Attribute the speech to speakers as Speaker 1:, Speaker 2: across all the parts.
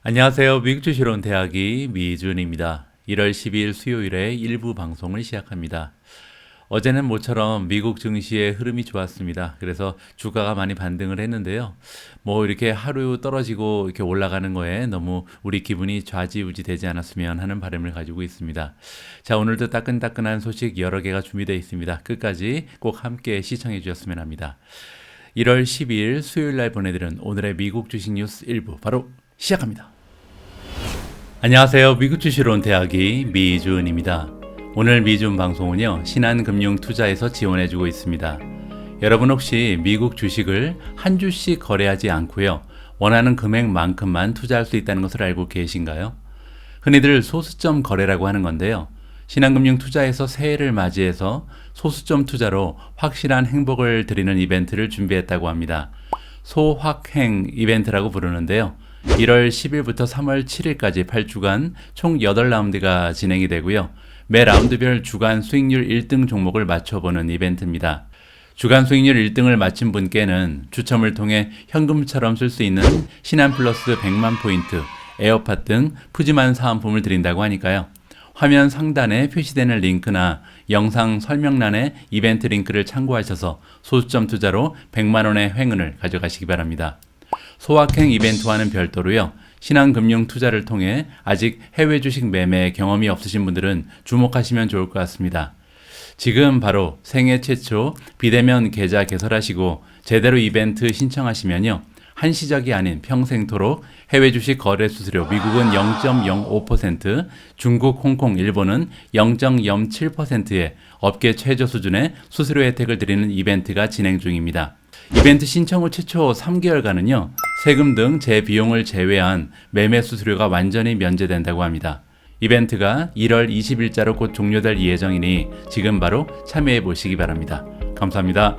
Speaker 1: 안녕하세요. 미국 주식론 대학이 미준입니다. 1월 12일 수요일에 일부 방송을 시작합니다. 어제는 모처럼 미국 증시의 흐름이 좋았습니다. 그래서 주가가 많이 반등을 했는데요. 이렇게 하루 떨어지고 이렇게 올라가는 거에 너무 우리 기분이 좌지우지 되지 않았으면 하는 바람을 가지고 있습니다. 자, 오늘도 따끈따끈한 소식 여러 개가 준비되어 있습니다. 끝까지 꼭 함께 시청해 주셨으면 합니다. 1월 12일 수요일 날 보내드린 오늘의 미국 주식 뉴스 일부 바로 시작합니다. 안녕하세요. 미국 주식론 대학이 미준입니다. 오늘 미준 방송은요, 신한금융투자에서 지원해주고 있습니다. 여러분 혹시 미국 주식을 한 주씩 거래하지 않고요, 원하는 금액만큼만 투자할 수 있다는 것을 알고 계신가요? 흔히들 소수점 거래라고 하는 건데요. 신한금융투자에서 새해를 맞이해서 소수점 투자로 확실한 행복을 드리는 이벤트를 준비했다고 합니다. 소확행 이벤트라고 부르는데요. 1월 10일부터 3월 7일까지 8주간 총 8라운드가 진행이 되고요. 매 라운드별 주간 수익률 1등 종목을 맞춰보는 이벤트입니다. 주간 수익률 1등을 맞힌 분께는 추첨을 통해 현금처럼 쓸 수 있는 신한플러스 100만 포인트, 에어팟 등 푸짐한 사은품을 드린다고 하니까요. 화면 상단에 표시되는 링크나 영상 설명란에 이벤트 링크를 참고하셔서 소수점 투자로 100만원의 행운을 가져가시기 바랍니다. 소확행 이벤트와는 별도로요, 신한금융투자를 통해 아직 해외 주식 매매 경험이 없으신 분들은 주목하시면 좋을 것 같습니다. 지금 바로 생애 최초 비대면 계좌 개설하시고 제대로 이벤트 신청하시면요, 한시적이 아닌 평생토록 해외 주식 거래 수수료 미국은 0.05%, 중국, 홍콩, 일본은 0.07%의 업계 최저 수준의 수수료 혜택을 드리는 이벤트가 진행 중입니다. 이벤트 신청 후 최초 3개월간은요, 세금 등 제 비용을 제외한 매매 수수료가 완전히 면제된다고 합니다. 이벤트가 1월 20일자로 곧 종료될 예정이니 지금 바로 참여해 보시기 바랍니다. 감사합니다.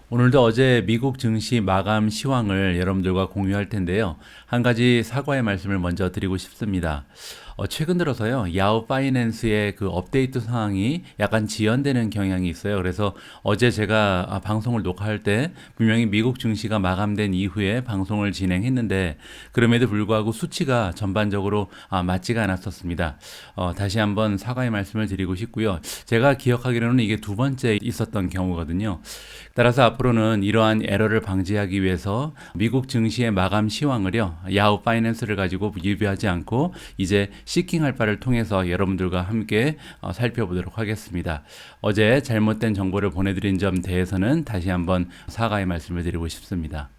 Speaker 1: 오늘도 어제 미국 증시 마감 시황을 여러분들과 공유할 텐데요. 한 가지 사과의 말씀을 먼저 드리고 싶습니다. 최근 들어서요, 야후 파이낸스의 그 업데이트 상황이 약간 지연되는 경향이 있어요. 그래서 어제 제가 방송을 녹화할 때 분명히 미국 증시가 마감된 이후에 방송을 진행했는데 그럼에도 불구하고 수치가 전반적으로 맞지가 않았었습니다. 다시 한번 사과의 말씀을 드리고 싶고요. 제가 기억하기로는 이게 두 번째 있었던 경우거든요. 따라서 앞으로는 이러한 에러를 방지하기 위해서 미국 증시의 마감 시황을요, 야후 파이낸스를 가지고 유비하지 않고 이제 시킹할 바를 통해서 여러분들과 함께 살펴보도록 하겠습니다. 어제 잘못된 정보를 보내드린 점 대해서는 다시 한번 사과의 말씀을 드리고 싶습니다.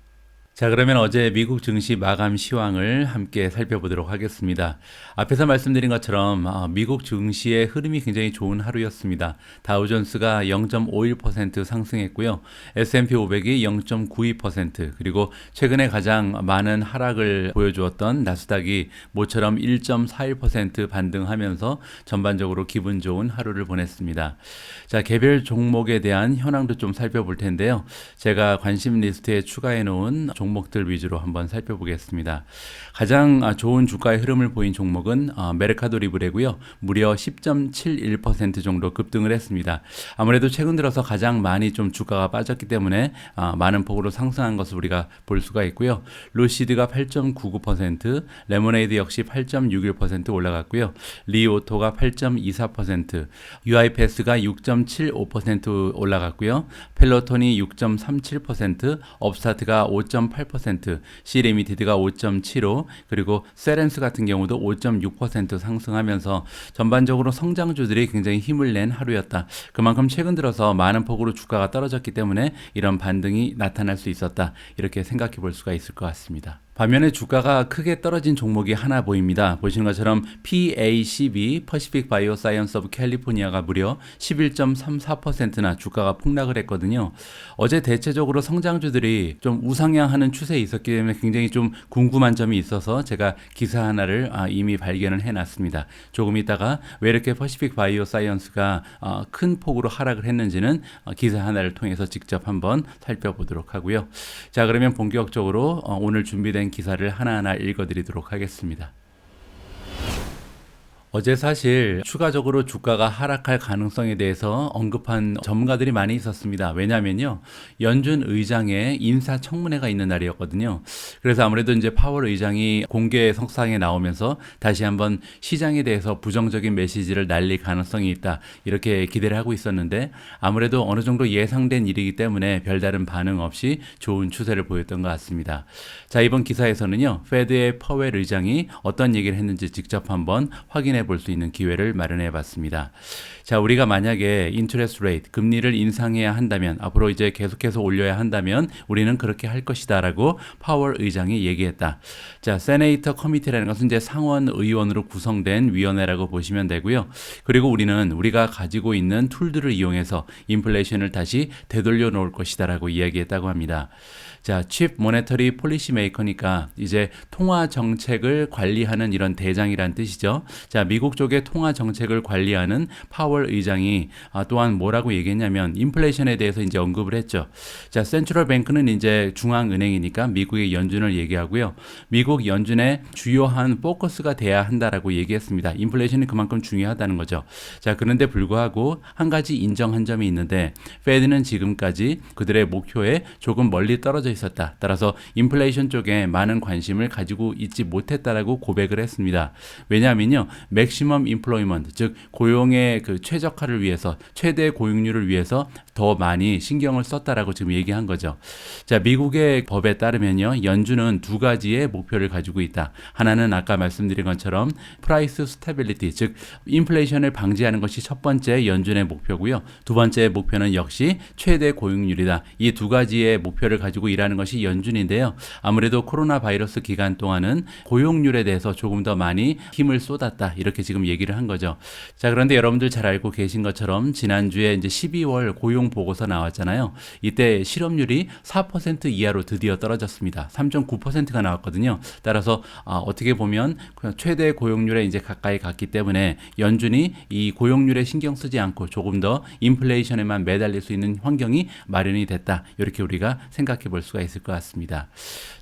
Speaker 1: 자, 그러면 어제 미국 증시 마감 시황을 함께 살펴보도록 하겠습니다. 앞에서 말씀드린 것처럼 미국 증시의 흐름이 굉장히 좋은 하루였습니다. 다우존스가 0.51% 상승했고요. S&P 500이 0.92%, 그리고 최근에 가장 많은 하락을 보여주었던 나스닥이 모처럼 1.41% 반등하면서 전반적으로 기분 좋은 하루를 보냈습니다. 자, 개별 종목에 대한 현황도 좀 살펴볼 텐데요. 제가 관심 리스트에 추가해 놓은 종목들 위주로 한번 살펴보겠습니다. 가장 좋은 주가의 흐름을 보인 종목은 메르카도 리브레고요. 무려 10.71% 정도 급등을 했습니다. 아무래도 최근 들어서 가장 많이 좀 주가가 빠졌기 때문에 많은 폭으로 상승한 것을 우리가 볼 수가 있고요. 루시드가 8.99%, 레모네이드 역시 8.61% 올라갔고요. 리오토가 8.24%, UiPath가 6.75% 올라갔고요. 펠로톤이 6.37%, 업스타트가 5.8%, C리미티드가 5.75%, 그리고 세렌스 같은 경우도 5.6% 상승하면서 전반적으로 성장주들이 굉장히 힘을 낸 하루였다. 그만큼 최근 들어서 많은 폭으로 주가가 떨어졌기 때문에 이런 반등이 나타날 수 있었다. 이렇게 생각해 볼 수가 있을 것 같습니다. 반면에 주가가 크게 떨어진 종목이 하나 보입니다. 보시는 것처럼 PACB, Pacific Bioscience of California가 무려 11.34%나 주가가 폭락을 했거든요. 어제 대체적으로 성장주들이 좀 우상향하는 추세에 있었기 때문에 굉장히 좀 궁금한 점이 있어서 제가 기사 하나를 이미 발견을 해놨습니다. 조금 있다가 왜 이렇게 Pacific Bioscience가 큰 폭으로 하락을 했는지는 기사 하나를 통해서 직접 한번 살펴보도록 하고요. 자, 그러면 본격적으로 오늘 준비된 기사를 하나하나 읽어드리도록 하겠습니다. 어제 사실 추가적으로 주가가 하락할 가능성에 대해서 언급한 전문가들이 많이 있었습니다. 왜냐하면요, 연준 의장의 인사청문회가 있는 날이었거든요. 그래서 아무래도 이제 파월 의장이 공개 석상에 나오면서 다시 한번 시장에 대해서 부정적인 메시지를 날릴 가능성이 있다, 이렇게 기대를 하고 있었는데, 아무래도 어느 정도 예상된 일이기 때문에 별다른 반응 없이 좋은 추세를 보였던 것 같습니다. 자, 이번 기사에서는요, 페드의 퍼웰 의장이 어떤 얘기를 했는지 직접 한번 확인해 볼 수 있는 기회를 마련해 봤습니다. 자, 우리가 만약에 인트레스트 레이트, 금리를 인상해야 한다면, 앞으로 이제 계속해서 올려야 한다면 우리는 그렇게 할 것이다라고 파월 의장이 얘기했다. 자, 세네이터 커미티라는 것은 이제 상원 의원으로 구성된 위원회라고 보시면 되고요. 그리고 우리가 가지고 있는 툴들을 이용해서 인플레이션을 다시 되돌려 놓을 것이다라고 이야기했다고 합니다. 자, 칩 모네터리 폴리시 메이커니까 이제 통화 정책을 관리하는 이런 대장이란 뜻이죠. 자, 미국 쪽의 통화 정책을 관리하는 파월 의장이 또한 뭐라고 얘기했냐면 인플레이션에 대해서 이제 언급을 했죠. 자, 센트럴 뱅크는 이제 중앙은행이니까 미국의 연준을 얘기하고요. 미국 연준의 주요한 포커스가 돼야 한다라고 얘기했습니다. 인플레이션이 그만큼 중요하다는 거죠. 자, 그런데 불구하고 한 가지 인정한 점이 있는데, 페드는 지금까지 그들의 목표에 조금 멀리 떨어져 있었다. 따라서 인플레이션 쪽에 많은 관심을 가지고 있지 못했다라고 고백을 했습니다. 왜냐하면요, 맥시멈 인플로이먼트, 즉 고용의 그 최적화를 위해서, 최대 고용률을 위해서 더 많이 신경을 썼다라고 지금 얘기한 거죠. 자, 미국의 법에 따르면요, 연준은 두 가지의 목표를 가지고 있다. 하나는 아까 말씀드린 것처럼 프라이스 스테빌리티, 즉 인플레이션을 방지하는 것이 첫 번째 연준의 목표고요. 두 번째 목표는 역시 최대 고용률이다. 이 두 가지의 목표를 가지고 일하는 것이 연준인데요. 아무래도 코로나 바이러스 기간 동안은 고용률에 대해서 조금 더 많이 힘을 쏟았다, 이렇게 지금 얘기를 한 거죠. 자, 그런데 여러분들 잘 알고 계신 것처럼 지난주에 이제 12월 고용 보고서 나왔잖아요. 이때 실업률이 4% 이하로 드디어 떨어졌습니다. 3.9%가 나왔거든요. 따라서 어떻게 보면 최대 고용률에 이제 가까이 갔기 때문에 연준이 이 고용률에 신경 쓰지 않고 조금 더 인플레이션에만 매달릴 수 있는 환경이 마련이 됐다, 이렇게 우리가 생각해 볼 수가 있을 것 같습니다.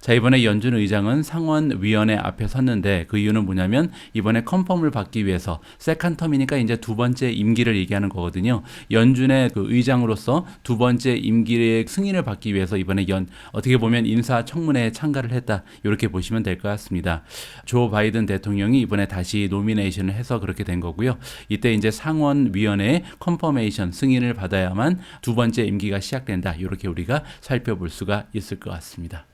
Speaker 1: 자, 이번에 연준 의장은 상원위원회 앞에 섰는데, 그 이유는 뭐냐면 이번에 컨펌을 받기 위해서, 세컨텀이니까 이제 두 번째 임기를 얘기하는 거거든요. 연준의 그 의장으로서 두 번째 임기의 승인을 받기 위해서 이번에 어떻게 보면 인사청문회에 참가를 했다, 이렇게 보시면 될 것 같습니다. 조 바이든 대통령이 이번에 다시 노미네이션을 해서 그렇게 된 거고요. 이때 이제 상원위원회의 컨퍼메이션, 승인을 받아야만 두 번째 임기가 시작된다, 이렇게 우리가 살펴볼 수가 있을 것 같습니다.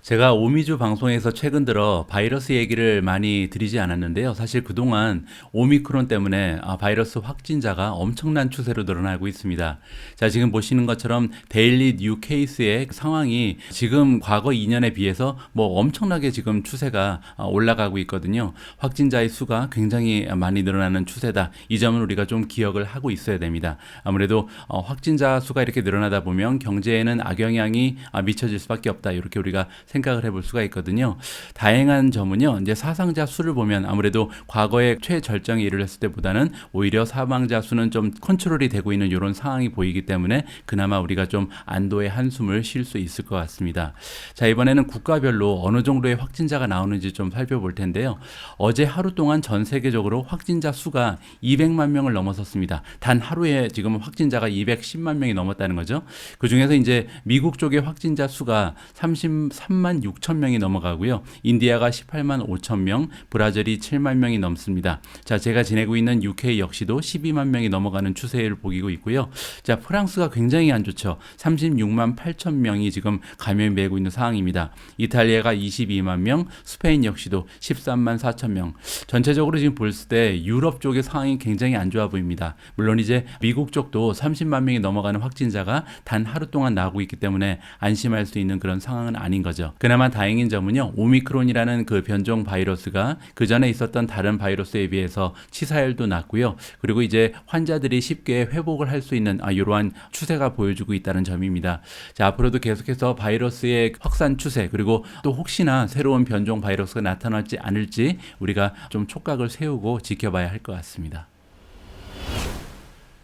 Speaker 1: 제가 오미주 방송에서 최근 들어 바이러스 얘기를 많이 드리지 않았는데요. 사실 그동안 오미크론 때문에 바이러스 확진자가 엄청난 추세로 늘어나고 있습니다. 자, 지금 보시는 것처럼 데일리 뉴 케이스의 상황이 지금 과거 2년에 비해서 뭐 엄청나게 지금 추세가 올라가고 있거든요. 확진자의 수가 굉장히 많이 늘어나는 추세다. 이 점은 우리가 좀 기억을 하고 있어야 됩니다. 아무래도 확진자 수가 이렇게 늘어나다 보면 경제에는 악영향이 미쳐질 수밖에 없다, 이렇게 우리가 생각을 해볼 수가 있거든요. 다행한 점은요, 이제 사상자 수를 보면 아무래도 과거의 최절정에 이르렀을 때보다는 오히려 사망자 수는 좀 컨트롤이 되고 있는 이런 상황이 보이기 때문에 그나마 우리가 좀 안도의 한숨을 쉴 수 있을 것 같습니다. 자, 이번에는 국가별로 어느 정도의 확진자가 나오는지 좀 살펴볼 텐데요. 어제 하루 동안 전 세계적으로 확진자 수가 200만 명을 넘어섰습니다. 단 하루에 지금 확진자가 210만 명이 넘었다는 거죠. 그 중에서 이제 미국 쪽의 확진자 수가 33만 6천 명이 넘어가고요. 인디아가 18만 5천 명, 브라질이 7만 명이 넘습니다. 자, 제가 지내고 있는 UK 역시도 12만 명이 넘어가는 추세를 보이고 있고요. 자, 프랑스가 굉장히 안 좋죠. 36만 8천 명이 지금 감염이 매고 있는 상황입니다. 이탈리아가 22만 명, 스페인 역시도 13만 4천 명. 전체적으로 지금 볼 때 유럽 쪽의 상황이 굉장히 안 좋아 보입니다. 물론 이제 미국 쪽도 30만 명이 넘어가는 확진자가 단 하루 동안 나오고 있기 때문에 안심할 수 있는 그런 상황은 아닌 거죠. 그나마 다행인 점은요, 오미크론이라는 그 변종 바이러스가 그 전에 있었던 다른 바이러스에 비해서 치사율도 낮고요. 그리고 이제 환자들이 쉽게 회복을 할 수 있는 이러한 추세가 보여주고 있다는 점입니다. 자, 앞으로도 계속해서 바이러스의 확산 추세, 그리고 또 혹시나 새로운 변종 바이러스가 나타날지 않을지 우리가 좀 촉각을 세우고 지켜봐야 할 것 같습니다.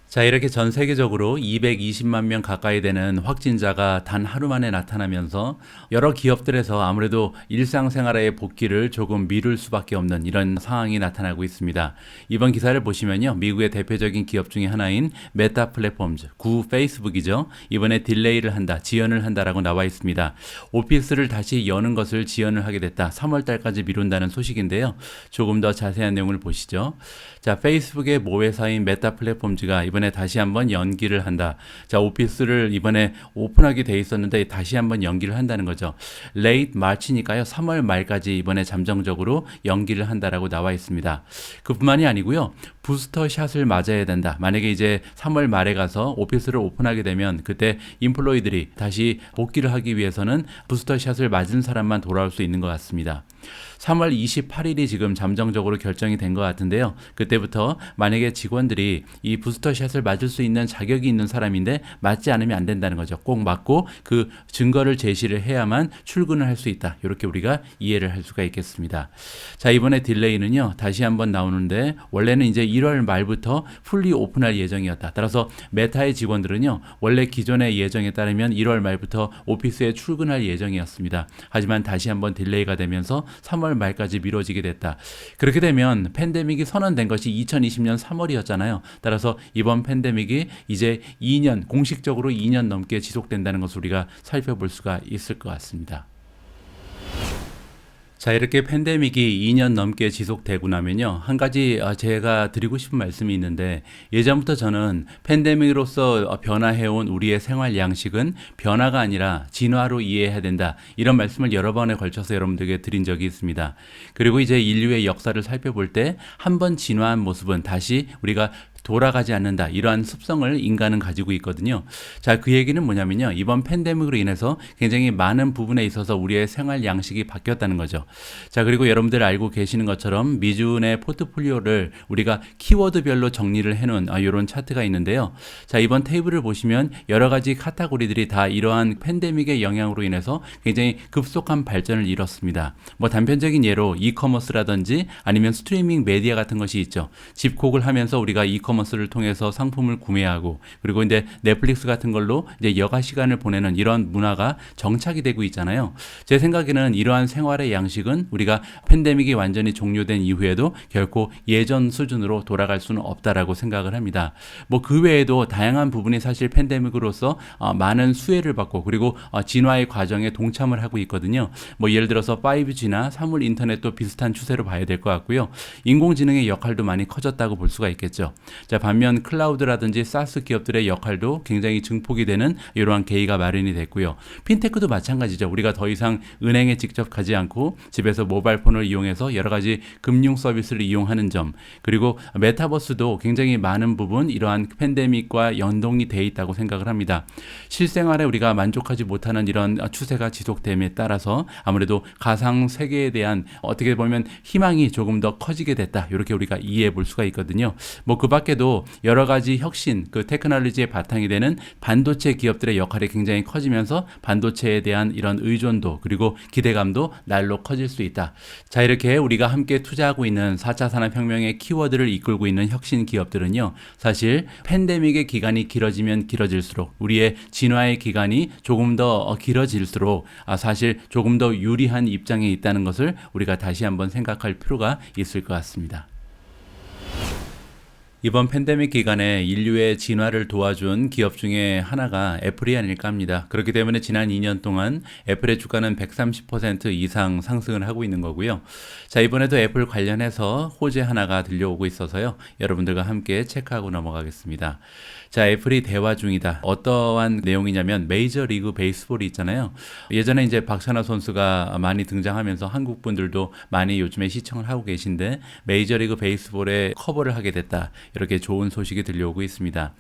Speaker 1: 자, 이렇게 전 세계적으로 220만 명 가까이 되는 확진자가 단 하루 만에 나타나면서 여러 기업들에서 아무래도 일상생활의 복귀를 조금 미룰 수밖에 없는 이런 상황이 나타나고 있습니다. 이번 기사를 보시면요. 미국의 대표적인 기업 중에 하나인 메타 플랫폼즈, 구 페이스북이죠. 이번에 딜레이를 한다, 지연을 한다라고 나와 있습니다. 오피스를 다시 여는 것을 지연을 하게 됐다. 3월 달까지 미룬다는 소식인데요. 조금 더 자세한 내용을 보시죠. 자, 페이스북의 모회사인 메타 플랫폼즈가 이번에 다시 한번 연기를 한다. 자, 오피스를 이번에 오픈하게 돼 있었는데 다시 한번 연기를 한다는 거죠. 레이트 마치니까요. 3월 말까지 이번에 잠정적으로 연기를 한다라고 나와 있습니다. 그뿐만이 아니고요. 부스터 샷을 맞아야 된다. 만약에 이제 3월 말에 가서 오피스를 오픈하게 되면 그때 인플로이들이 다시 복귀를 하기 위해서는 부스터 샷을 맞은 사람만 돌아올 수 있는 것 같습니다. 3월 28일이 지금 잠정적으로 결정이 된 것 같은데요. 그때부터 만약에 직원들이 이 부스터샷을 맞을 수 있는 자격이 있는 사람인데 맞지 않으면 안 된다는 거죠. 꼭 맞고 그 증거를 제시를 해야만 출근을 할 수 있다. 이렇게 우리가 이해를 할 수가 있겠습니다. 자, 이번에 딜레이는요. 다시 한번 나오는데 원래는 이제 1월 말부터 풀리 오픈할 예정이었다. 따라서 메타의 직원들은요. 원래 기존의 예정에 따르면 1월 말부터 오피스에 출근할 예정이었습니다. 하지만 다시 한번 딜레이가 되면서 3월 말까지 미뤄지게 됐다. 그렇게 되면 팬데믹이 선언된 것이 2020년 3월이었잖아요. 따라서 이번 팬데믹이 이제 2년, 공식적으로 2년 넘게 지속된다는 것을 우리가 살펴볼 수가 있을 것 같습니다. 자, 이렇게 팬데믹이 2년 넘게 지속되고 나면요. 한 가지 제가 드리고 싶은 말씀이 있는데 예전부터 저는 팬데믹으로서 변화해온 우리의 생활 양식은 변화가 아니라 진화로 이해해야 된다. 이런 말씀을 여러 번에 걸쳐서 여러분들에게 드린 적이 있습니다. 그리고 이제 인류의 역사를 살펴볼 때 한 번 진화한 모습은 다시 우리가 돌아가지 않는다. 이러한 습성을 인간은 가지고 있거든요. 자, 그 얘기는 뭐냐면요. 이번 팬데믹으로 인해서 굉장히 많은 부분에 있어서 우리의 생활 양식이 바뀌었다는 거죠. 자, 그리고 여러분들 알고 계시는 것처럼 미주은의 포트폴리오를 우리가 키워드별로 정리를 해놓은 이런 차트가 있는데요. 자, 이번 테이블을 보시면 여러 가지 카테고리들이 다 이러한 팬데믹의 영향으로 인해서 굉장히 급속한 발전을 이뤘습니다. 뭐 단편적인 예로 이커머스라든지 아니면 스트리밍 메디어 같은 것이 있죠. 집콕을 하면서 우리가 이커머스를 통해서 상품을 구매하고 그리고 이제 넷플릭스 같은 걸로 이제 여가 시간을 보내는 이런 문화가 정착이 되고 있잖아요. 제 생각에는 이러한 생활의 양식은 우리가 팬데믹이 완전히 종료된 이후에도 결코 예전 수준으로 돌아갈 수는 없다라고 생각을 합니다. 뭐 그 외에도 다양한 부분이 사실 팬데믹으로서 많은 수혜를 받고 그리고 진화의 과정에 동참을 하고 있거든요. 뭐 예를 들어서 5G나 사물 인터넷도 비슷한 추세로 봐야 될 것 같고요. 인공지능의 역할도 많이 커졌다고 볼 수가 있겠죠. 자, 반면 클라우드라든지 사스 기업들의 역할도 굉장히 증폭이 되는 이러한 계기가 마련이 됐고요. 핀테크도 마찬가지죠. 우리가 더 이상 은행에 직접 가지 않고 집에서 모바일 폰을 이용해서 여러 가지 금융 서비스를 이용하는 점, 그리고 메타버스도 굉장히 많은 부분 이러한 팬데믹과 연동이 돼 있다고 생각을 합니다. 실생활에 우리가 만족하지 못하는 이런 추세가 지속됨에 따라서 아무래도 가상 세계에 대한 어떻게 보면 희망이 조금 더 커지게 됐다. 이렇게 우리가 이해해 볼 수가 있거든요. 뭐 그 밖에도 여러 가지 혁신, 그 테크놀로지의 바탕이 되는 반도체 기업들의 역할이 굉장히 커지면서 반도체에 대한 이런 의존도 그리고 기대감도 날로 커질 수 있다. 자, 이렇게 우리가 함께 투자하고 있는 4차 산업혁명의 키워드를 이끌고 있는 혁신 기업들은요. 사실 팬데믹의 기간이 길어지면 길어질수록 우리의 진화의 기간이 조금 더 길어질수록 사실 조금 더 유리한 입장에 있다는 것을 우리가 다시 한번 생각할 필요가 있을 것 같습니다. 이번 팬데믹 기간에 인류의 진화를 도와준 기업 중에 하나가 애플이 아닐까 합니다. 그렇기 때문에 지난 2년 동안 애플의 주가는 130% 이상 상승을 하고 있는 거고요. 자, 이번에도 애플 관련해서 호재 하나가 들려오고 있어서요. 여러분들과 함께 체크하고 넘어가겠습니다. 자, 애플이 대화 중이다. 어떠한 내용이냐면 메이저리그 베이스볼이 있잖아요. 예전에 이제 박찬호 선수가 많이 등장하면서 한국 분들도 많이 요즘에 시청을 하고 계신데 메이저리그 베이스볼에 커버를 하게 됐다. 이렇게 좋은 소식이 들려오고 있습니다.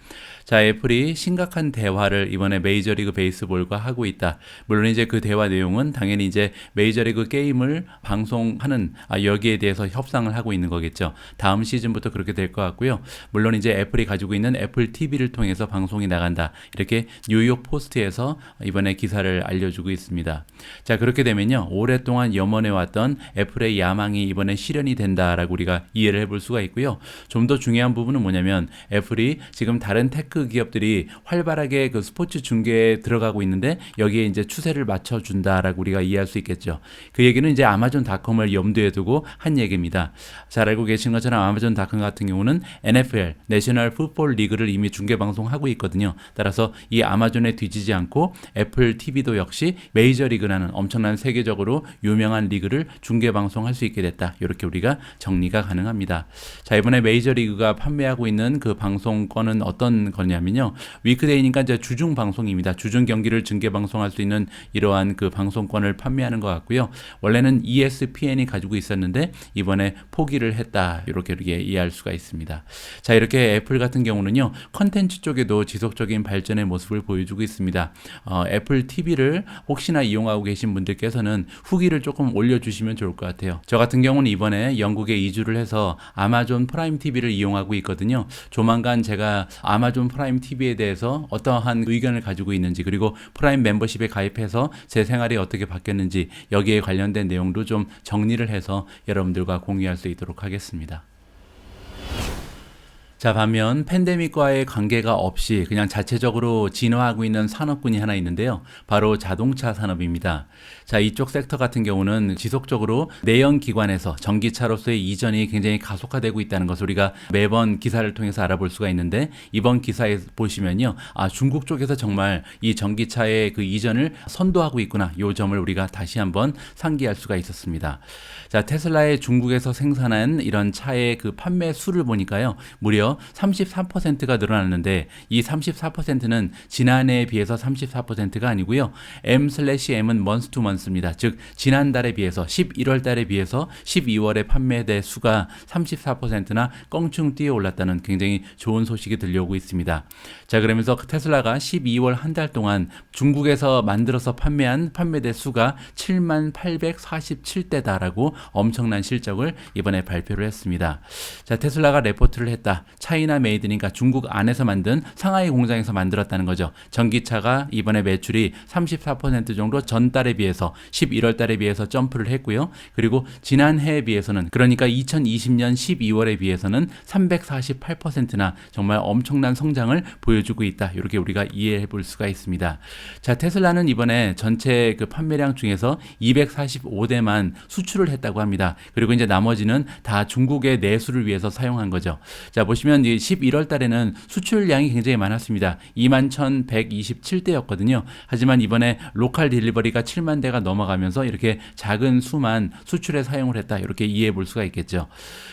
Speaker 1: 자, 애플이 심각한 대화를 이번에 메이저리그 베이스볼과 하고 있다. 물론 이제 그 대화 내용은 당연히 이제 메이저리그 게임을 방송하는 여기에 대해서 협상을 하고 있는 거겠죠. 다음 시즌부터 그렇게 될 것 같고요. 물론 이제 애플이 가지고 있는 애플 TV를 통해서 방송이 나간다. 이렇게 뉴욕 포스트에서 이번에 기사를 알려주고 있습니다. 자, 그렇게 되면요. 오랫동안 염원해왔던 애플의 야망이 이번에 실현이 된다라고 우리가 이해를 해볼 수가 있고요. 좀 더 중요한 부분은 뭐냐면 애플이 지금 다른 테크 기업들이 활발하게 그 스포츠 중계에 들어가고 있는데 여기에 이제 추세를 맞춰준다라고 우리가 이해할 수 있겠죠. 그 얘기는 이제 아마존닷컴을 염두에 두고 한 얘기입니다. 잘 알고 계신 것처럼 아마존닷컴 같은 경우는 NFL, 내셔널 풋볼 리그를 이미 중계 방송하고 있거든요. 따라서 이 아마존에 뒤지지 않고 애플 TV도 역시 메이저리그라는 엄청난 세계적으로 유명한 리그를 중계 방송할 수 있게 됐다. 이렇게 우리가 정리가 가능합니다. 자, 이번에 메이저리그가 판매하고 있는 그 방송권은 어떤 거냐면요. 위크데이니까 이제 주중 방송입니다. 주중 경기를 중계 방송할 수 있는 이러한 그 방송권을 판매하는 것 같고요. 원래는 ESPN이 가지고 있었는데 이번에 포기를 했다. 이렇게 이해할 수가 있습니다. 자, 이렇게 애플 같은 경우는요. 컨텐츠 쪽에도 지속적인 발전의 모습을 보여주고 있습니다. 애플 TV를 혹시나 이용하고 계신 분들께서는 후기를 조금 올려주시면 좋을 것 같아요. 저 같은 경우는 이번에 영국에 이주를 해서 아마존 프라임 TV를 이용하고 있거든요. 조만간 제가 아마존 프라임 TV에 대해서 어떠한 의견을 가지고 있는지 그리고 프라임 멤버십에 가입해서 제 생활이 어떻게 바뀌었는지 여기에 관련된 내용도 좀 정리를 해서 여러분들과 공유할 수 있도록 하겠습니다. 자, 반면 팬데믹과의 관계가 없이 그냥 자체적으로 진화하고 있는 산업군이 하나 있는데요. 바로 자동차 산업입니다. 자, 이쪽 섹터 같은 경우는 지속적으로 내연기관에서 전기차로서의 이전이 굉장히 가속화되고 있다는 것을 우리가 매번 기사를 통해서 알아볼 수가 있는데 이번 기사에 보시면요. 중국 쪽에서 정말 이 전기차의 그 이전을 선도하고 있구나. 이 점을 우리가 다시 한번 상기할 수가 있었습니다. 자, 테슬라의 중국에서 생산한 이런 차의 그 판매 수를 보니까요. 무려 34%가 늘어났는데 이 34%는 지난해에 비해서 34%가 아니고요. M/M은 month to month입니다. 즉 지난달에 비해서 11월 달에 비해서 12월에 판매대 수가 34%나 껑충 뛰어 올랐다는 굉장히 좋은 소식이 들려오고 있습니다. 자, 그러면서 테슬라가 12월 한 달 동안 중국에서 만들어서 판매한 판매대 수가 7847대다라고 엄청난 실적을 이번에 발표를 했습니다. 자, 테슬라가 레포트를 했다. 차이나 메이드니까 중국 안에서 만든 상하이 공장에서 만들었다는 거죠. 전기차가 이번에 매출이 34% 정도 전달에 비해서 11월 달에 비해서 점프를 했고요. 그리고 지난해에 비해서는 그러니까 2020년 12월에 비해서는 348%나 정말 엄청난 성장을 보여주고 있다. 이렇게 우리가 이해해 볼 수가 있습니다. 자, 테슬라는 이번에 전체 그 판매량 중에서 245대만 수출을 했다고 합니다. 그리고 이제 나머지는 다 중국의 내수를 위해서 사용한 거죠. 자, 보시면 11월 달에는 수출량이 굉장히 많았습니다. 21,127대였거든요. 하지만 이번에 로컬 딜리버리가 7만 대가 넘어가면서 이렇게 작은 수만 수출에 사용을 했다. 이렇게 이해해 볼 수가 있겠죠.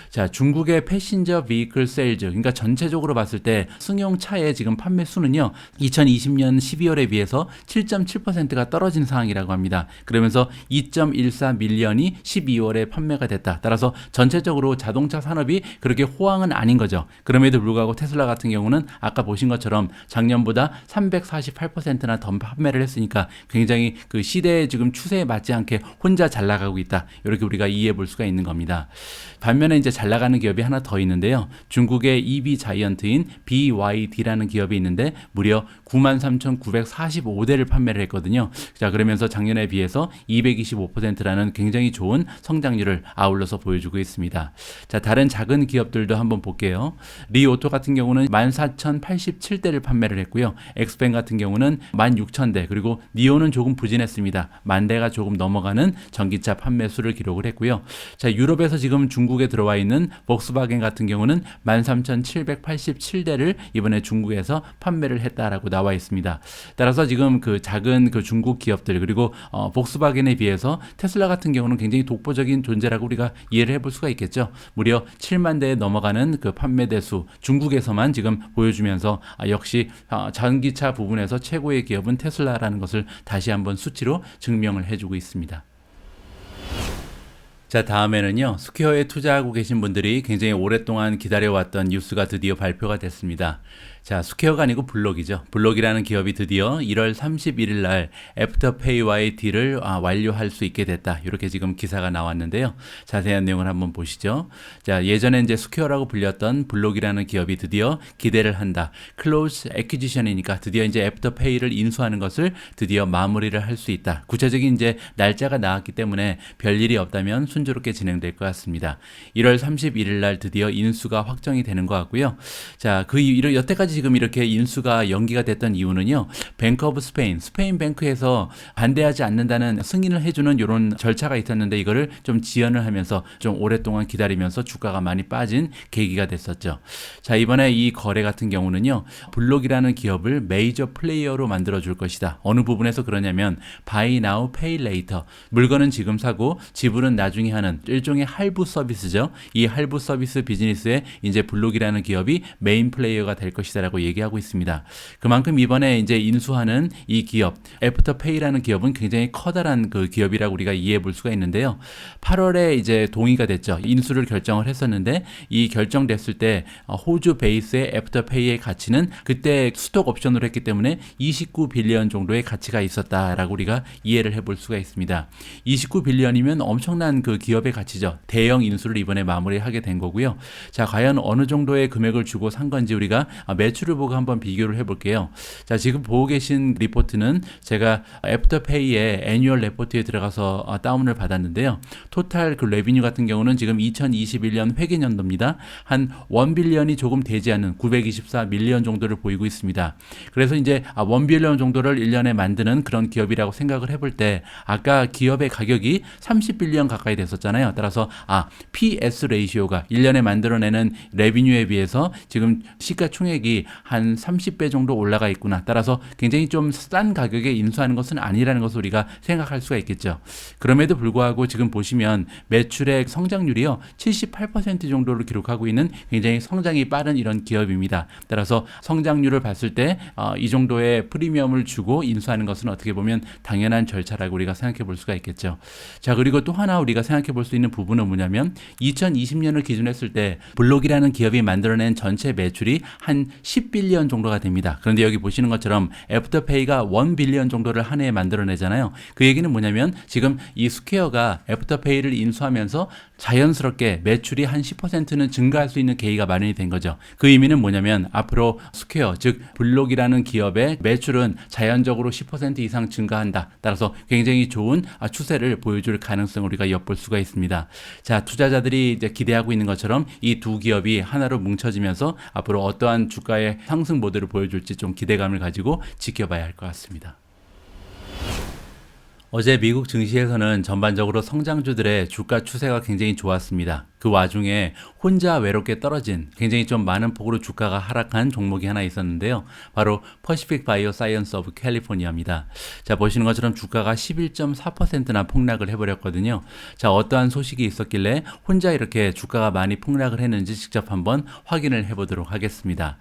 Speaker 1: 자, 중국의 패신저 비클 세일즈, 그러니까 전체적으로 봤을 때 승용차의 지금 판매 수는요, 2020년 12월에 비해서 7.7%가 떨어진 상황이라고 합니다. 그러면서 2.14 밀리언이 12월에 판매가 됐다. 따라서 전체적으로 자동차 산업이 그렇게 호황은 아닌 거죠. 그럼에도 불구하고 테슬라 같은 경우는 아까 보신 것처럼 작년보다 348%나 더 판매를 했으니까 굉장히 그 시대의 지금 추세에 맞지 않게 혼자 잘 나가고 있다. 이렇게 우리가 이해해 볼 수가 있는 겁니다. 반면에 이제 잘 나가는 기업이 하나 더 있는데요. 중국의 EV 자이언트인 BYD라는 기업이 있는데 무려 93,945대를 판매를 했거든요. 자, 그러면서 작년에 비해서 225%라는 굉장히 좋은 성장률을 아울러서 보여주고 있습니다. 자, 다른 작은 기업들도 한번 볼게요. 리오토 같은 경우는 14,087대를 판매를 했고요. 엑스펜 같은 경우는 16,000대, 그리고 니오는 조금 부진했습니다. 10,000대가 조금 넘어가는 전기차 판매 수를 기록을 했고요. 자, 유럽에서 지금 중국에 들어와 있는 폭스바겐 같은 경우는 13,787대를 이번에 중국에서 판매를 했다라고 나와 있습니다. 따라서 지금 그 작은 그 중국 기업들 그리고 폭스바겐에 비해서 테슬라 같은 경우는 굉장히 독보적인 존재라고 우리가 이해를 해볼 수가 있겠죠. 무려 7만 대에 넘어가는 그 판매 대수 중국에서만 지금 보여주면서 역시 전기차 부분에서 최고의 기업은 테슬라라는 것을 다시 한번 수치로 증명을 해주고 있습니다. 자, 다음에는요, 스퀘어에 투자하고 계신 분들이 굉장히 오랫동안 기다려왔던 뉴스가 드디어 발표가 됐습니다. 자, 스퀘어가 아니고 블록이죠. 블록이라는 기업이 드디어 1월 31일 날 애프터페이와의 딜을 완료할 수 있게 됐다. 이렇게 지금 기사가 나왔는데요. 자세한 내용을 한번 보시죠. 자, 예전에 이제 스퀘어라고 불렸던 블록이라는 기업이 드디어 기대를 한다. 클로즈 애퀴지션이니까 드디어 이제 애프터페이를 인수하는 것을 드디어 마무리를 할 수 있다. 구체적인 이제 날짜가 나왔기 때문에 별일이 없다면 순조롭게 진행될 것 같습니다. 1월 31일 날 드디어 인수가 확정이 되는 것 같고요. 자, 여태까지 지금 이렇게 인수가 연기가 됐던 이유는요. 뱅크 오브 스페인 뱅크에서 반대하지 않는다는 승인을 해주는 이런 절차가 있었는데 이거를 좀 지연을 하면서 좀 오랫동안 기다리면서 주가가 많이 빠진 계기가 됐었죠. 자, 이번에 이 거래 같은 경우는요. 블록이라는 기업을 메이저 플레이어로 만들어 줄 것이다. 어느 부분에서 그러냐면 Buy Now, Pay Later. 물건은 지금 사고 지불은 나중에 하는 일종의 할부 서비스죠. 이 할부 서비스 비즈니스에 이제 블록이라는 기업이 메인 플레이어가 될 것이다라고 얘기하고 있습니다. 그만큼 이번에 이제 인수하는 이 기업 애프터페이라는 기업은 굉장히 커다란 그 기업이라고 우리가 이해해 볼 수가 있는데요. 8월에 이제 동의가 됐죠. 인수를 결정을 했었는데 이 결정됐을 때 호주 베이스의 애프터페이의 가치는 그때 스톡 옵션으로 했기 때문에 29빌리언 정도의 가치가 있었다라고 우리가 이해를 해볼 수가 있습니다. 29빌리언이면 엄청난 그 기업의 가치죠. 대형 인수를 이번에 마무리하게 된 거고요. 자, 과연 어느 정도의 금액을 주고 산 건지 우리가 매출을 보고 한번 비교를 해볼게요. 자, 지금 보고 계신 리포트는 제가 애프터페이의 애뉴얼 리포트에 들어가서 다운을 받았는데요. 토탈 그 레비뉴 같은 경우는 지금 2021년 회계연도입니다. 한 1빌리언이 조금 되지 않는 924밀리언 정도를 보이고 있습니다. 그래서 이제 1빌리언 정도를 1년에 만드는 그런 기업이라고 생각을 해볼 때 아까 기업의 가격이 30빌리언 가까이 됐었잖아요. 따라서 PS 레이시오가 1년에 만들어내는 레비뉴에 비해서 지금 시가총액이 한 30배 정도 올라가 있구나. 따라서 굉장히 좀 싼 가격에 인수하는 것은 아니라는 것을 우리가 생각할 수가 있겠죠. 그럼에도 불구하고 지금 보시면 매출액 성장률이요 78% 정도를 기록하고 있는 굉장히 성장이 빠른 이런 기업입니다. 따라서 성장률을 봤을 때 이 정도의 프리미엄을 주고 인수하는 것은 어떻게 보면 당연한 절차라고 우리가 생각해 볼 수가 있겠죠. 자, 그리고 또 하나 우리가 생각해 볼 수 있는 부분은 뭐냐면 2020년을 기준했을 때 블록이라는 기업이 만들어낸 전체 매출이 한 10빌리언 정도가 됩니다. 그런데 여기 보시는 것처럼 애프터페이가 1빌리언 정도를 한 해에 만들어내잖아요. 그 얘기는 뭐냐면 지금 이 스퀘어가 애프터페이를 인수하면서 자연스럽게 매출이 한 10%는 증가할 수 있는 계기가 마련이 된 거죠. 그 의미는 뭐냐면 앞으로 스퀘어 즉 블록이라는 기업의 매출은 자연적으로 10% 이상 증가한다. 따라서 굉장히 좋은 추세를 보여줄 가능성을 우리가 엿볼 수가 있습니다. 자, 투자자들이 이제 기대하고 있는 것처럼 이 두 기업이 하나로 뭉쳐지면서 앞으로 어떠한 주가의 상승 모드를 보여줄지 좀 기대감을 가지고 지켜봐야 할 것 같습니다. 어제 미국 증시에서는 전반적으로 성장주들의 주가 추세가 굉장히 좋았습니다. 그 와중에 혼자 외롭게 떨어진 굉장히 좀 많은 폭으로 주가가 하락한 종목이 하나 있었는데요. 바로 퍼시픽 바이오 사이언스 오브 캘리포니아입니다. 자, 보시는 것처럼 주가가 11.4%나 폭락을 해버렸거든요. 자, 어떠한 소식이 있었길래 혼자 이렇게 주가가 많이 폭락을 했는지 직접 한번 확인을 해보도록 하겠습니다.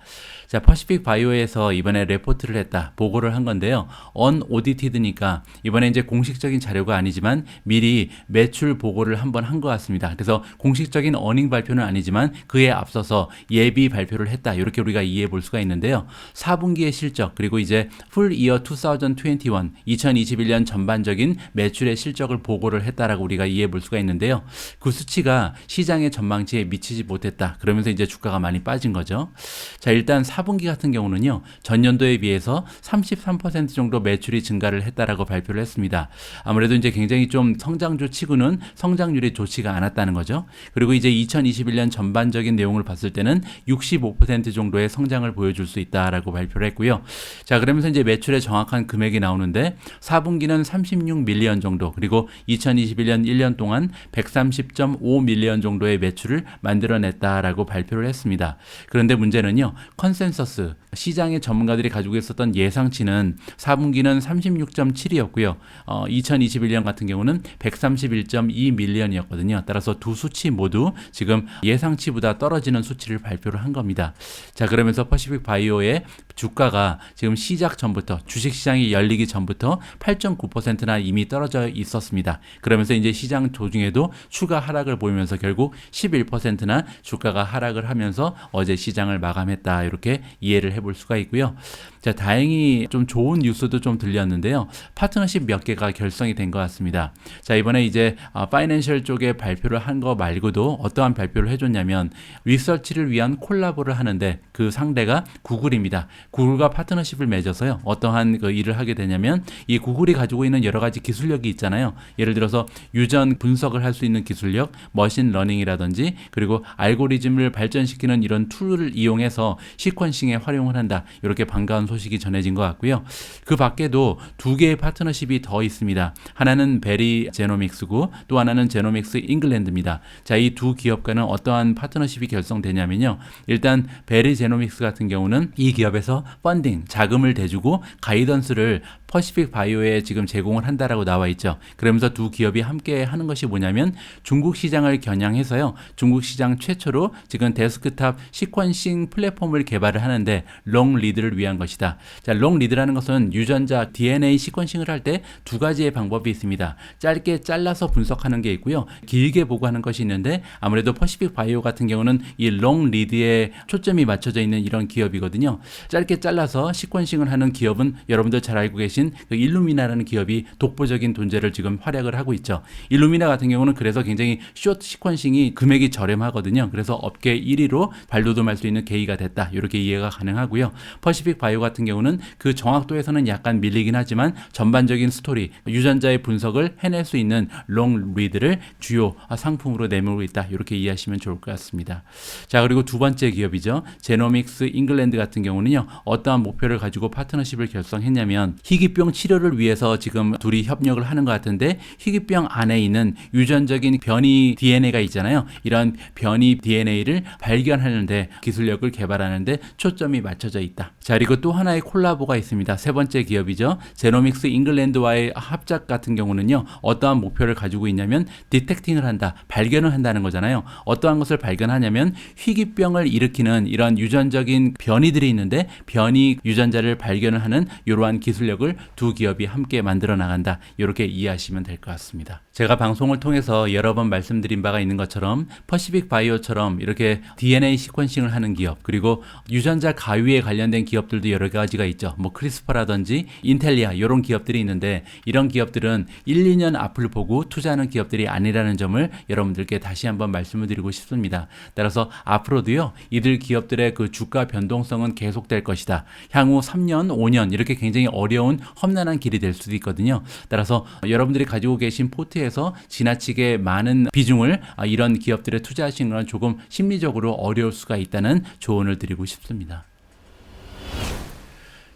Speaker 1: 자, 퍼시픽 바이오에서 이번에 레포트를 했다, 보고를 한 건데요. unAudited니까 이번에 이제 공식적인 자료가 아니지만 미리 매출 보고를 한번 한 것 같습니다. 그래서 공식적인 어닝 발표는 아니지만 그에 앞서서 예비 발표를 했다, 이렇게 우리가 이해해 볼 수가 있는데요. 4분기의 실적 그리고 이제 full year 2021, 2021년 전반적인 매출의 실적을 보고를 했다라고 우리가 이해해 볼 수가 있는데요. 그 수치가 시장의 전망치에 미치지 못했다. 그러면서 이제 주가가 많이 빠진 거죠. 자, 일단 4분기 같은 경우는요, 전년도에 비해서 33% 정도 매출이 증가를 했다라고 발표를 했습니다. 아무래도 이제 굉장히 좀 성장주 치고는 성장률이 좋지가 않았다는 거죠. 그리고 이제 2021년 전반적인 내용을 봤을 때는 65% 정도의 성장을 보여줄 수 있다라고 발표를 했고요. 자, 그러면서 이제 매출의 정확한 금액이 나오는데 4분기는 36밀리언 정도, 그리고 2021년 1년 동안 130.5밀리언 정도의 매출을 만들어냈다라고 발표를 했습니다. 그런데 문제는요, 컨센서스, 시장의 전문가들이 가지고 있었던 예상치는 4분기는 36.7이었고요. 2021년 같은 경우는 131.2밀리언이었거든요. 따라서 두 수치 모두 지금 예상치보다 떨어지는 수치를 발표를 한 겁니다. 자, 그러면서 퍼시픽 바이오의 주가가 지금 시작 전부터, 주식시장이 열리기 전부터 8.9%나 이미 떨어져 있었습니다. 그러면서 이제 시장 도중에도 추가 하락을 보이면서 결국 11%나 주가가 하락을 하면서 어제 시장을 마감했다, 이렇게 이해를 해볼 수가 있고요. 자, 다행히 좀 좋은 뉴스도 좀 들렸는데요. 파트너십 몇 개가 결성이 된 것 같습니다. 자, 이번에 이제 파이낸셜 쪽에 발표를 한 거 말고도 발표도 어떠한 발표를 해줬냐면 리서치를 위한 콜라보를 하는데 그 상대가 구글입니다. 구글과 파트너십을 맺어서요. 어떠한 그 일을 하게 되냐면 이 구글이 가지고 있는 여러 가지 기술력이 있잖아요. 예를 들어서 유전 분석을 할 수 있는 기술력, 머신 러닝이라든지 그리고 알고리즘을 발전시키는 이런 툴을 이용해서 시퀀싱에 활용을 한다. 이렇게 반가운 소식이 전해진 것 같고요. 그 밖에도 두 개의 파트너십이 더 있습니다. 하나는 베리 제노믹스고 또 하나는 제노믹스 잉글랜드입니다. 자, 이 두 기업과는 어떠한 파트너십이 결성되냐면요. 일단 베리 제노믹스 같은 경우는 이 기업에서 펀딩, 자금을 대주고 가이던스를 퍼시픽 바이오에 지금 제공을 한다라고 나와 있죠. 그러면서 두 기업이 함께 하는 것이 뭐냐면 중국 시장을 겨냥해서요. 중국 시장 최초로 지금 데스크탑 시퀀싱 플랫폼을 개발을 하는데 롱 리드를 위한 것이다. 자, 롱 리드라는 것은 유전자 DNA 시퀀싱을 할 때 두 가지의 방법이 있습니다. 짧게 잘라서 분석하는 게 있고요. 길게 보고하는 것이 있는데 아무래도 퍼시픽 바이오 같은 경우는 이 롱 리드에 초점이 맞춰져 있는 이런 기업이거든요. 짧게 잘라서 시퀀싱을 하는 기업은 여러분들 잘 알고 계신 그 일루미나라는 기업이 독보적인 존재를 지금 활약을 하고 있죠. 일루미나 같은 경우는 그래서 굉장히 숏 시퀀싱이 금액이 저렴하거든요. 그래서 업계 1위로 발돋움할 수 있는 계기가 됐다. 이렇게 이해가 가능하고요. 퍼시픽 바이오 같은 경우는 그 정확도에서는 약간 밀리긴 하지만 전반적인 스토리, 유전자의 분석을 해낼 수 있는 롱 리드를 주요 상품으로 내밀고 있다. 이렇게 이해하시면 좋을 것 같습니다. 자, 그리고 두 번째 기업이죠. 제노믹스 잉글랜드 같은 경우는요. 어떠한 목표를 가지고 파트너십을 결성했냐면 희귀병 치료를 위해서 지금 둘이 협력을 하는 것 같은데 희귀병 안에 있는 유전적인 변이 DNA가 있잖아요. 이런 변이 DNA를 발견하는데 기술력을 개발하는데 초점이 맞춰져 있다. 자, 그리고 또 하나의 콜라보가 있습니다. 세 번째 기업이죠. 제노믹스 잉글랜드와의 합작 같은 경우는요. 어떠한 목표를 가지고 있냐면 디텍팅을 한다. 발견을 한다는 거잖아요. 어떠한 것을 발견하냐면 희귀병을 일으키는 이런 유전적인 변이들이 있는데 변이 유전자를 발견을 하는 이러한 기술력을 두 기업이 함께 만들어 나간다. 이렇게 이해하시면 될 것 같습니다. 제가 방송을 통해서 여러 번 말씀드린 바가 있는 것처럼 퍼시픽 바이오처럼 이렇게 DNA 시퀀싱을 하는 기업 그리고 유전자 가위에 관련된 기업들도 여러 가지가 있죠. 뭐 크리스퍼라든지 인텔리아 이런 기업들이 있는데 이런 기업들은 1, 2년 앞을 보고 투자하는 기업들이 아니라는 점을 여러분들께 다시 한번 말씀을 드리고 싶습니다. 따라서 앞으로도요. 이들 기업들의 그 주가 변동성은 계속될 것이다. 향후 3년, 5년 이렇게 굉장히 어려운 험난한 길이 될 수도 있거든요. 따라서 여러분들이 가지고 계신 포트에서 지나치게 많은 비중을 이런 기업들에 투자하시는 건 조금 심리적으로 어려울 수가 있다는 조언을 드리고 싶습니다.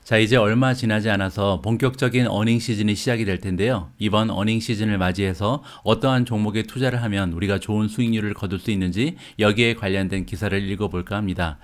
Speaker 1: 자, 이제 얼마 지나지 않아서 본격적인 어닝 시즌이 시작이 될 텐데요. 이번 어닝 시즌을 맞이해서 어떠한 종목에 투자를 하면 우리가 좋은 수익률을 거둘 수 있는지 여기에 관련된 기사를 읽어볼까 합니다.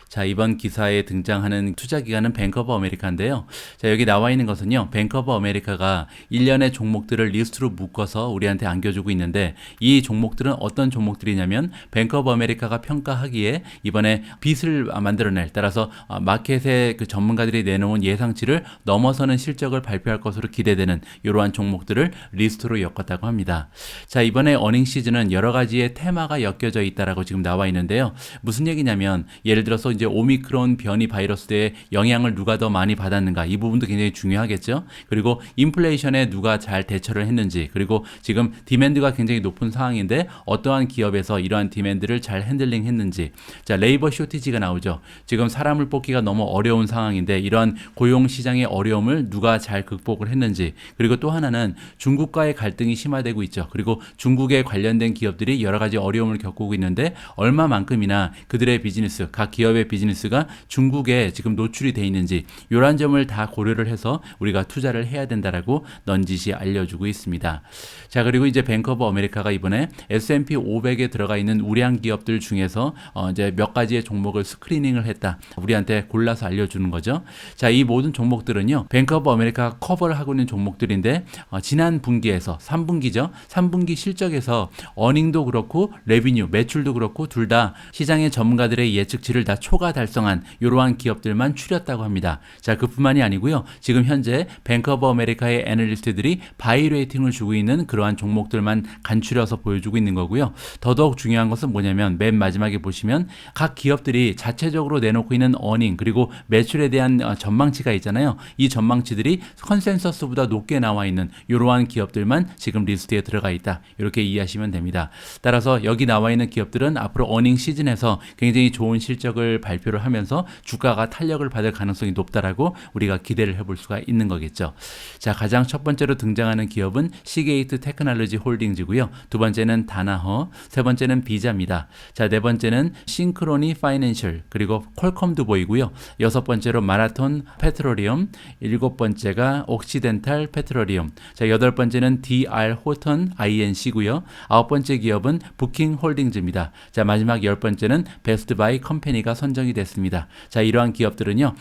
Speaker 1: 자, 이번 기사에 등장하는 투자 기관은 뱅크 오브 아메리카인데요. 자, 여기 나와 있는 것은요. 뱅크 오브 아메리카가 일련의 종목들을 리스트로 묶어서 우리한테 안겨주고 있는데 이 종목들은 어떤 종목들이냐면 뱅크 오브 아메리카가 평가하기에 이번에 빚을 만들어낼 따라서 마켓의 그 전문가들이 내놓은 예상치를 넘어서는 실적을 발표할 것으로 기대되는 이러한 종목들을 리스트로 엮었다고 합니다. 자, 이번에 어닝 시즌은 여러 가지의 테마가 엮여져 있다라고 지금 나와 있는데요. 무슨 얘기냐면 예를 들어서 이제 오미크론 변이 바이러스의 영향을 누가 더 많이 받았는가 이 부분도 굉장히 중요하겠죠. 그리고 인플레이션에 누가 잘 대처를 했는지 그리고 지금 디맨드가 굉장히 높은 상황인데 어떠한 기업에서 이러한 디맨드를 잘 핸들링 했는지 자 레이버 쇼티지가 나오죠. 지금 사람을 뽑기가 너무 어려운 상황인데 이러한 고용 시장의 어려움을 누가 잘 극복을 했는지 그리고 또 하나는 중국과의 갈등이 심화되고 있죠. 그리고 중국에 관련된 기업들이 여러 가지 어려움을 겪고 있는데 얼마만큼이나 그들의 비즈니스 각 기업의 비즈니스가 중국에 지금 노출이 돼 있는지 이러한 점을 다 고려를 해서 우리가 투자를 해야 된다라고 넌지시 알려주고 있습니다. 자 그리고 이제 뱅크 오브 아메리카가 이번에 S&P 500에 들어가 있는 우량 기업들 중에서 이제 몇 가지의 종목을 스크리닝을 했다. 우리한테 골라서 알려주는 거죠. 자 이 모든 종목들은요. 뱅크 오브 아메리카가 커버를 하고 있는 종목들인데 지난 분기에서 3분기죠. 3분기 실적에서 어닝도 그렇고 레비뉴 매출도 그렇고 둘 다 시장의 전문가들의 예측치를 다 초과 달성한 이러한 기업들만 추렸다고 합니다. 자, 그뿐만이 아니고요. 지금 현재 뱅크 오브 아메리카의 애널리스트들이 바이 레이팅을 주고 있는 그러한 종목들만 간추려서 보여주고 있는 거고요. 더더욱 중요한 것은 뭐냐면 맨 마지막에 보시면 각 기업들이 자체적으로 내놓고 있는 어닝 그리고 매출에 대한 전망치가 있잖아요. 이 전망치들이 컨센서스보다 높게 나와 있는 이러한 기업들만 지금 리스트에 들어가 있다. 이렇게 이해하시면 됩니다. 따라서 여기 나와 있는 기업들은 앞으로 어닝 시즌에서 굉장히 좋은 실적을 발표를 하면서 주가가 탄력을 받을 가능성이 높다라고 우리가 기대를 해볼 수가 있는 거겠죠. 자, 가장 첫 번째로 등장하는 기업은 시게이트 테크놀로지 홀딩즈고요. 두 번째는 다나허, 세 번째는 비자입니다. 자, 네 번째는 싱크로니 파이낸셜, 그리고 퀄컴도 보이고요. 여섯 번째로 마라톤 페트로리엄, 일곱 번째가 옥시덴탈 페트로리엄, 자, 여덟 번째는 DR 호턴 INC고요. 아홉 번째 기업은 부킹 홀딩즈입니다. 자, 마지막 열 번째는 베스트 바이 컴퍼니가 선정이 됐습니다. 자, 이러한 기업들은요,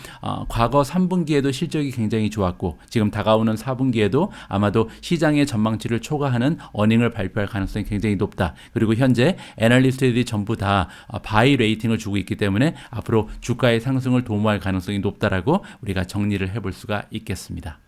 Speaker 1: 과거 3분기에도 실적이 굉장히 좋았고 지금 다가오는 4분기에도 아마도 시장의 전망치를 초과하는 어닝을 발표할 가능성이 굉장히 높다. 그리고 현재 애널리스트들이 전부 다 바이 레이팅을 주고 있기 때문에 앞으로 주가의 상승을 도모할 가능성이 높다라고 우리가 정리를 해볼 수가 있겠습니다.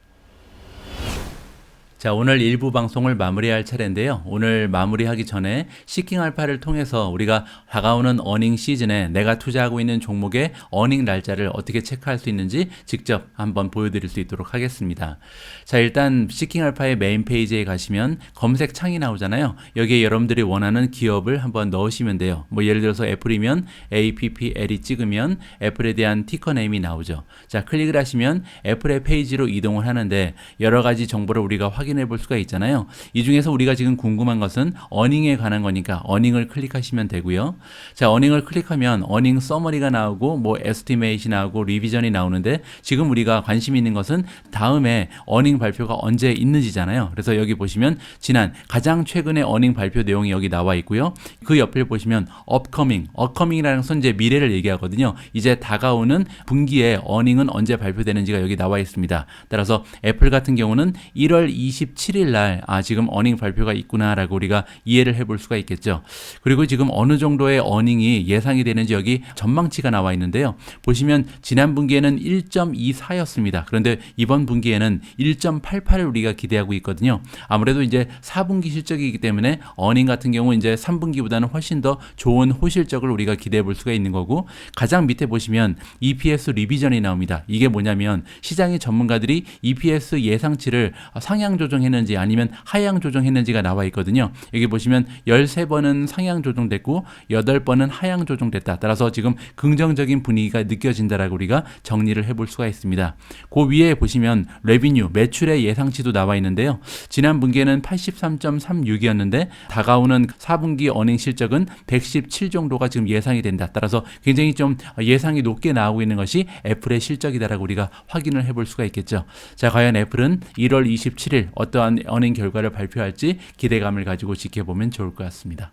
Speaker 1: 자, 오늘 일부 방송을 마무리할 차례인데요. 오늘 마무리하기 전에 시킹알파를 통해서 우리가 다가오는 어닝 시즌에 내가 투자하고 있는 종목의 어닝 날짜를 어떻게 체크할 수 있는지 직접 한번 보여드릴 수 있도록 하겠습니다. 자, 일단 시킹알파의 메인 페이지에 가시면 검색 창이 나오잖아요. 여기에 여러분들이 원하는 기업을 한번 넣으시면 돼요. 뭐 예를 들어서 애플이면 APPL이 찍으면 애플에 대한 티커 네임이 나오죠. 자, 클릭을 하시면 애플의 페이지로 이동을 하는데 여러 가지 정보를 우리가 확인해 볼 수가 있잖아요. 이 중에서 우리가 지금 궁금한 것은 어닝에 관한 거니까 어닝을 클릭하시면 되고요. 자, 어닝을 클릭하면 어닝 서머리가 나오고 뭐 에스티메이트이 나오고 리비전이 나오는데 지금 우리가 관심 있는 것은 다음에 어닝 발표가 언제 있는지잖아요. 그래서 여기 보시면 지난 가장 최근의 어닝 발표 내용이 여기 나와 있고요. 그 옆에 보시면 upcoming이라는 것은 이제 미래를 얘기하거든요. 이제 다가오는 분기에 어닝은 언제 발표되는지가 여기 나와 있습니다. 따라서 애플 같은 경우는 1월 27일 날 지금 어닝 발표가 있구나라고 우리가 이해를 해볼 수가 있겠죠. 그리고 지금 어느 정도의 어닝이 예상이 되는지 여기 전망치가 나와 있는데요. 보시면 지난 분기에는 1.24였습니다. 그런데 이번 분기에는 1.88을 우리가 기대하고 있거든요. 아무래도 이제 4분기 실적이기 때문에 어닝 같은 경우 이제 3분기보다는 훨씬 더 좋은 호실적을 우리가 기대해 볼 수가 있는 거고, 가장 밑에 보시면 EPS 리비전이 나옵니다. 이게 뭐냐면 시장의 전문가들이 EPS 예상치를 상향 조정했는지 아니면 하향 조정했는지가 나와 있거든요. 여기 보시면 13번은 상향 조정됐고 8번은 하향 조정됐다. 따라서 지금 긍정적인 분위기가 느껴진다라고 우리가 정리를 해볼 수가 있습니다. 그 위에 보시면 레비뉴, 매출의 예상치도 나와 있는데요. 지난 분기에는 83.36이었는데 다가오는 4분기 어닝 실적은 117 정도가 지금 예상이 된다. 따라서 굉장히 좀 예상이 높게 나오고 있는 것이 애플의 실적이다라고 우리가 확인을 해볼 수가 있겠죠. 자, 과연 애플은 1월 27일 어떠한 어닝 결과를 발표할지 기대감을 가지고 지켜보면 좋을 것 같습니다.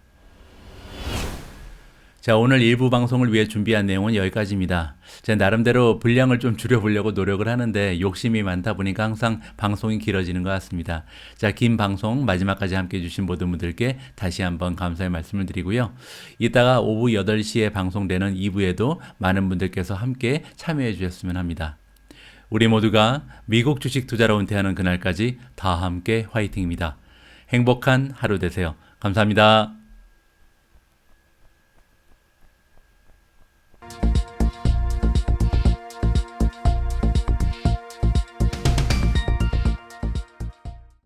Speaker 1: 자, 오늘 일부 방송을 위해 준비한 내용은 여기까지입니다. 제가 나름대로 분량을 좀 줄여보려고 노력을 하는데 욕심이 많다 보니까 항상 방송이 길어지는 것 같습니다. 자, 긴 방송 마지막까지 함께 해주신 모든 분들께 다시 한번 감사의 말씀을 드리고요. 이따가 오후 8시에 방송되는 2부에도 많은 분들께서 함께 참여해 주셨으면 합니다. 우리 모두가 미국 주식 투자로 은퇴하는 그날까지 다 함께 화이팅입니다. 행복한 하루 되세요. 감사합니다.